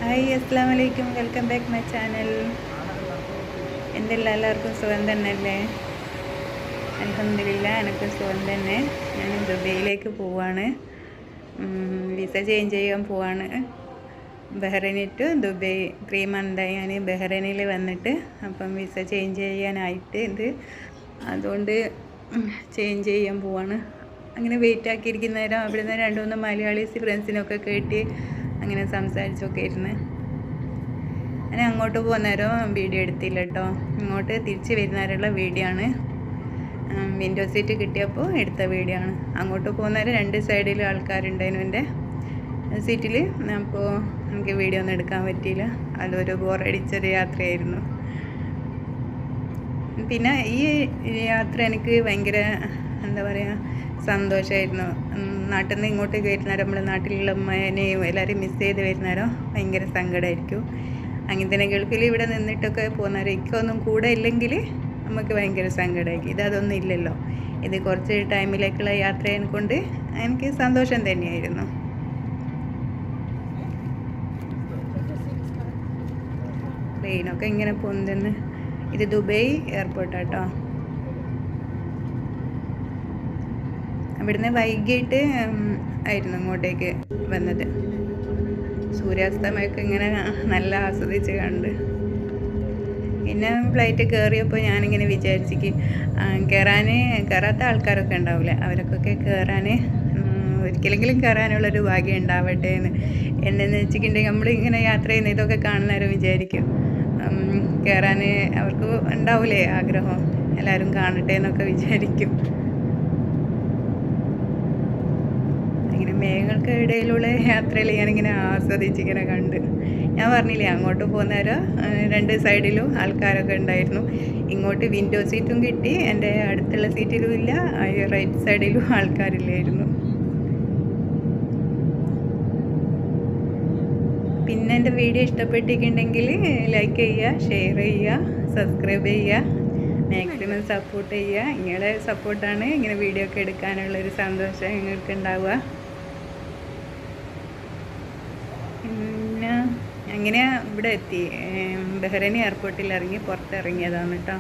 Hi അസ്സാം വലൈക്കും, welcome back my channel. എന്തെല്ലാം എല്ലാവർക്കും സുഖം തന്നെയല്ലേ? അൽഹംദുലില്ലാ, എനിക്ക് സുഖം തന്നെ. ഞാൻ ദുബൈയിലേക്ക് പോവാണ്. വിസ ചേഞ്ച് ചെയ്യാൻ പോവാണ്. ബഹ്റൈൻ ടു ദുബൈ 3 മന്തായി ഞാൻ ബഹ്റൈനിൽ വന്നിട്ട്. അപ്പം വിസ ചേഞ്ച് ചെയ്യാനായിട്ട് ഇത്, അതുകൊണ്ട് ചേഞ്ച് ചെയ്യാൻ പോവാണ്. അങ്ങനെ വെയിറ്റ് ആക്കിയിരിക്കുന്ന നേരം അവിടെ നിന്ന് 2-3 മലയാളീസ് ഫ്രണ്ട്സിനൊക്കെ കേട്ടി അങ്ങനെ സംസാരിച്ചൊക്കെ ഇരുന്ന്. ഞാൻ അങ്ങോട്ട് പോകുന്നേരം വീഡിയോ എടുത്തില്ല കേട്ടോ. ഇങ്ങോട്ട് തിരിച്ച് വരുന്നവരുള്ള വീഡിയോ ആണ്. വിൻഡോ സീറ്റ് കിട്ടിയപ്പോൾ എടുത്ത വീഡിയോ ആണ്. അങ്ങോട്ട് പോകുന്നേരം 2 സൈഡിലും ആൾക്കാരുണ്ടായിരുന്നു എൻ്റെ സീറ്റിൽ. അപ്പോൾ എനിക്ക് വീഡിയോ ഒന്നും എടുക്കാൻ പറ്റിയില്ല. അതൊരു ബോറടിച്ചൊരു യാത്രയായിരുന്നു. പിന്നെ ഈ യാത്ര എനിക്ക് ഭയങ്കര എന്താ പറയുക, സന്തോഷമായിരുന്നു. നാട്ടിൽ നിന്ന് ഇങ്ങോട്ടേക്ക് വരുന്നേരം നമ്മൾ നാട്ടിലുള്ള ഉമ്മേനെയും എല്ലാവരും മിസ് ചെയ്ത് വരുന്നേരം ഭയങ്കര സങ്കടമായിരിക്കും. അങ്ങനെ തന്നെ ഗൾഫിൽ ഇവിടെ നിന്നിട്ടൊക്കെ പോകുന്നേരം എനിക്കൊന്നും കൂടെ ഇല്ലെങ്കിൽ നമുക്ക് ഭയങ്കര സങ്കടമായിരിക്കും. ഇതൊന്നും ഇല്ലല്ലോ. ഇത് കുറച്ച് ടൈമിലേക്കുള്ള യാത്രയെ കൊണ്ട് എനിക്ക് സന്തോഷം തന്നെയായിരുന്നു. ട്രെയിനൊക്കെ ഇങ്ങനെ പോകുന്നതെന്ന്. ഇത് ദുബൈ എയർപോർട്ടാട്ടോ. ഇവിടുന്ന് വൈകിട്ട് ആയിരുന്നു ഇങ്ങോട്ടേക്ക് വന്നത്. സൂര്യാസ്തമയമൊക്കെ ഇങ്ങനെ നല്ല ആസ്വദിച്ച് കണ്ട്. പിന്നെ ഫ്ലൈറ്റ് കയറിയപ്പോൾ ഞാനിങ്ങനെ വിചാരിച്ചിക്ക് കയറാത്ത ആൾക്കാരൊക്കെ ഉണ്ടാവില്ലേ, അവർക്കൊക്കെ കയറാൻ ഒരിക്കലെങ്കിലും കയറാനുള്ളൊരു ഭാഗ്യം ഉണ്ടാവട്ടെ എന്ന്. എന്നു വെച്ചിട്ടുണ്ടെങ്കിൽ നമ്മളിങ്ങനെ യാത്ര ചെയ്യുന്ന ഇതൊക്കെ കാണുന്നവരും വിചാരിക്കും കയറാൻ അവർക്ക് ഉണ്ടാവില്ലേ ആഗ്രഹം, എല്ലാവരും കാണട്ടെ എന്നൊക്കെ വിചാരിക്കും. അങ്ങനെ മേഘങ്ങൾക്ക് ഇടയിലുള്ള യാത്രയിൽ ഞാനിങ്ങനെ ആസ്വദിച്ചിങ്ങനെ കണ്ട്. ഞാൻ പറഞ്ഞില്ലേ, അങ്ങോട്ട് പോകുന്നേരം 2 സൈഡിലും ആൾക്കാരൊക്കെ ഉണ്ടായിരുന്നു. ഇങ്ങോട്ട് വിൻഡോ സീറ്റും കിട്ടി, എൻ്റെ അടുത്തുള്ള സീറ്റിലും ഇല്ല, റൈറ്റ് സൈഡിലും ആൾക്കാരില്ലായിരുന്നു. പിന്നെ എൻ്റെ വീഡിയോ ഇഷ്ടപ്പെട്ടിട്ടുണ്ടെങ്കിൽ ലൈക്ക് ചെയ്യുക, ഷെയർ ചെയ്യുക, സബ്സ്ക്രൈബ് ചെയ്യുക, മാക്സിമം സപ്പോർട്ട് ചെയ്യുക. നിങ്ങളുടെ സപ്പോർട്ടാണ് ഇങ്ങനെ വീഡിയോ ഒക്കെ എടുക്കാനുള്ളൊരു സന്തോഷം നിങ്ങൾക്ക് ഉണ്ടാവുക. പിന്നെ അങ്ങനെ ഇവിടെ എത്തി. ബഹ്റൈൻ എയർപോർട്ടിൽ ഇറങ്ങി പുറത്തിറങ്ങിയതാണ് കേട്ടോ.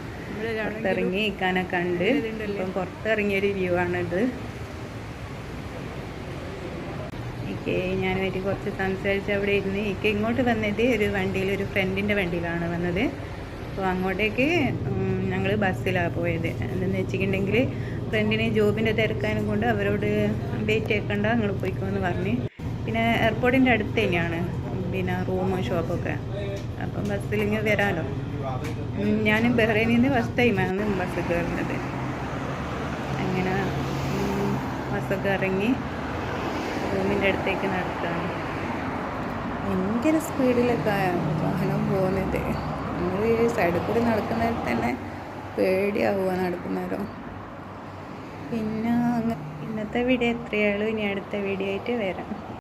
പുറത്തിറങ്ങി ഇക്കാനെ കണ്ട്. അപ്പം പുറത്തിറങ്ങിയൊരു വ്യൂ ആണിത്. ഞാനുമായിട്ട് കുറച്ച് സംസാരിച്ച് അവിടെ ഇരുന്ന്. ഇങ്ങോട്ട് വന്നത് ഒരു വണ്ടിയിൽ, ഒരു ഫ്രണ്ടിൻ്റെ വണ്ടിയിലാണ് വന്നത്. അപ്പോൾ അങ്ങോട്ടേക്ക് ഞങ്ങൾ ബസ്സിലാണ് പോയത്. എന്തെന്ന് വെച്ചിട്ടുണ്ടെങ്കിൽ ഫ്രണ്ടിന് ജോബിൻ്റെ തിരക്കാനും കൊണ്ട് അവരോട് വെയിറ്റ് ആക്കണ്ട, നിങ്ങൾ പോയിക്കോന്ന് പറഞ്ഞ്. പിന്നെ എയർപോർട്ടിൻ്റെ അടുത്ത് തന്നെയാണ് പിന്നെ റൂമും ഷോപ്പൊക്കെ. അപ്പം ബസ്സിലിങ്ങനെ വരാമല്ലോ. ഞാൻ ബഹ്റൈനിൽ നിന്ന് ഫസ്റ്റ് ടൈമാണ് ബസ് കയറുന്നത്. അങ്ങനെ ബസ്സൊക്കെ ഇറങ്ങി റൂമിൻ്റെ അടുത്തേക്ക് നടക്കുകയാണ്. ഭയങ്കര സ്പീഡിലൊക്കെ വാഹനം പോകുന്നത്. നമ്മൾ ഈ സൈഡിൽ കൂടി നടക്കുന്നതിൽ തന്നെ പേടിയാവുക നടക്കുന്നേരോ. പിന്നെ ഇന്നത്തെ വീഡിയോ എത്രയുള്ളൂ. ഇനി അടുത്ത വീഡിയോ ആയിട്ട് വരാം.